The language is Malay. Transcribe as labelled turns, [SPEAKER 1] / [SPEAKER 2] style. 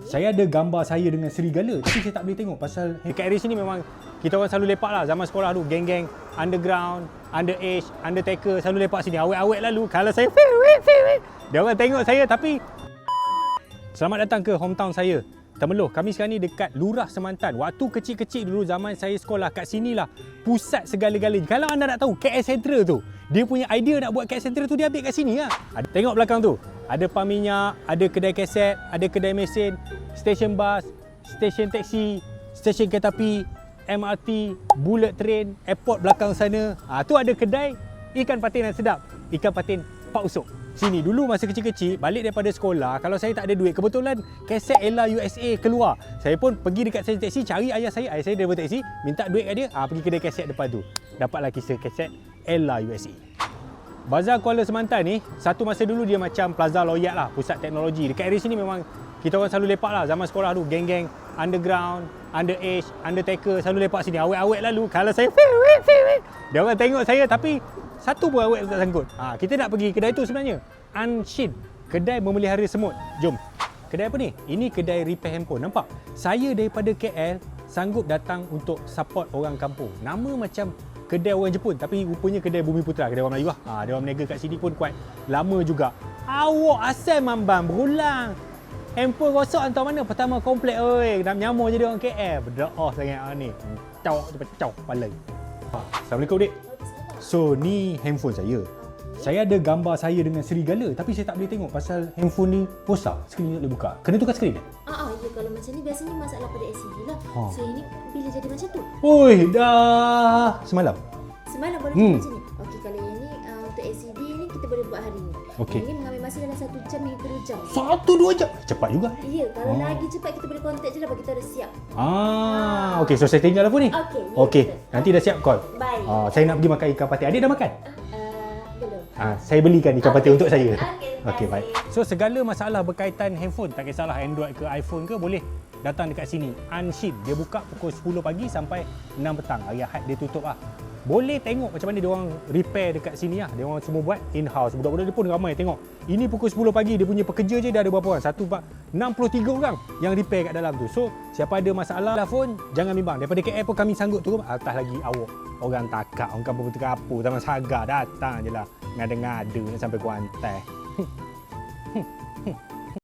[SPEAKER 1] Saya ada gambar saya dengan serigala tapi saya tak boleh tengok pasal dekat area sini memang kita orang selalu lepak lah. Zaman sekolah dulu geng-geng underground, underage, undertaker selalu lepak sini. Awet-awet lalu kalau saya dia orang tengok saya tapi selamat datang ke hometown saya, Temeloh. Kami sekarang ni dekat Lurah Semantan. Waktu kecil-kecil dulu zaman saya sekolah kat sinilah pusat segala-galanya. Kalau anda nak tahu KL Central tu, dia punya idea nak buat KL Central tu dia ambil kat sini lah. Tengok belakang tu. Ada pam minyak, ada kedai kaset, ada kedai mesin, stesen bas, stesen taksi, stesen kereta api, MRT, bullet train, airport belakang sana. Tu ada kedai ikan patin yang sedap. Ikan patin Pak Usok. Sini dulu masa kecil-kecil balik daripada sekolah, kalau saya tak ada duit, kebetulan kaset Ella USA keluar. Saya pun pergi dekat stesen taksi cari ayah saya. Ayah saya driver taksi, minta duit kat dia, pergi kedai kaset depan tu. Dapatlah kisah kaset Ella USA. Bazar Kuala Semantan ni satu masa dulu dia macam Plaza Loyat lah, pusat teknologi. Dekat area sini memang kita orang selalu lepak lah. Zaman sekolah dulu geng-geng underground, underage, undertaker selalu lepak sini. Awet-awet lalu kalau saya dia orang tengok saya tapi satu pun awet tak sangkut. Kita nak pergi kedai tu sebenarnya. Unshin, kedai memelihara semut. Jom. Kedai apa ni? Ini kedai repair handphone. Nampak? Saya daripada KL sanggup datang untuk support orang kampung. Nama macam kedai orang Jepun tapi rupanya kedai Bumi Putra, kedai orang Melayu lah. Dia orang berniaga kat sini pun kuat lama juga. Awak asal mambang berulang. Handphone rosak hantar mana? Pertama komplek oi, nak menyamur jadi orang KL. Berdoa sangat ni. Pecah kepala. Assalamualaikum dik. So ni handphone saya. Saya ada gambar saya dengan serigala tapi saya tak boleh tengok pasal handphone ni rosak. Skrin tak boleh buka. Kena tukar skrin ke?
[SPEAKER 2] Ya, kalau macam ni biasanya masalah pada LCD lah. So ini bila jadi macam tu?
[SPEAKER 1] Oi, dah semalam.
[SPEAKER 2] Semalam baru jadi macam ni. Okey, kalau yang ni untuk LCD ni kita boleh buat hari ni.
[SPEAKER 1] Okey.
[SPEAKER 2] Yang ni mengambil masa dalam 1 jam hingga 2 jam.
[SPEAKER 1] 1-2 jam. Cepat juga.
[SPEAKER 2] Ya, kalau lagi cepat kita boleh contact je lah bagi kita dah siap.
[SPEAKER 1] Okey, so saya tinggal apa ni? Okey, nanti dah siap call.
[SPEAKER 2] Baik.
[SPEAKER 1] Saya nak pergi makan ikan patin. Adik dah makan?
[SPEAKER 2] Belum.
[SPEAKER 1] Saya belikan ikan patin untuk saya.
[SPEAKER 2] Okey,
[SPEAKER 1] baik. So segala masalah berkaitan handphone, tak kisahlah Android ke iPhone ke, boleh datang dekat sini. Unshin, dia buka pukul 10 pagi sampai 6 petang. Hari Ahad dia tutup lah. Boleh tengok macam mana dia orang repair dekat sini lah. Dia orang semua buat in-house. Budak-budak dia pun ramai tengok. Ini pukul 10 pagi, dia punya pekerja je dah ada berapa orang? 63 orang yang repair kat dalam tu. So, siapa ada masalah telefon, jangan bimbang. Daripada KL pun kami sanggup turun. Atas lagi awak. Orang takak, orang kampung terkapur, Taman Sagar, datang je lah. Ngada-ngada nak sampai Kuantan.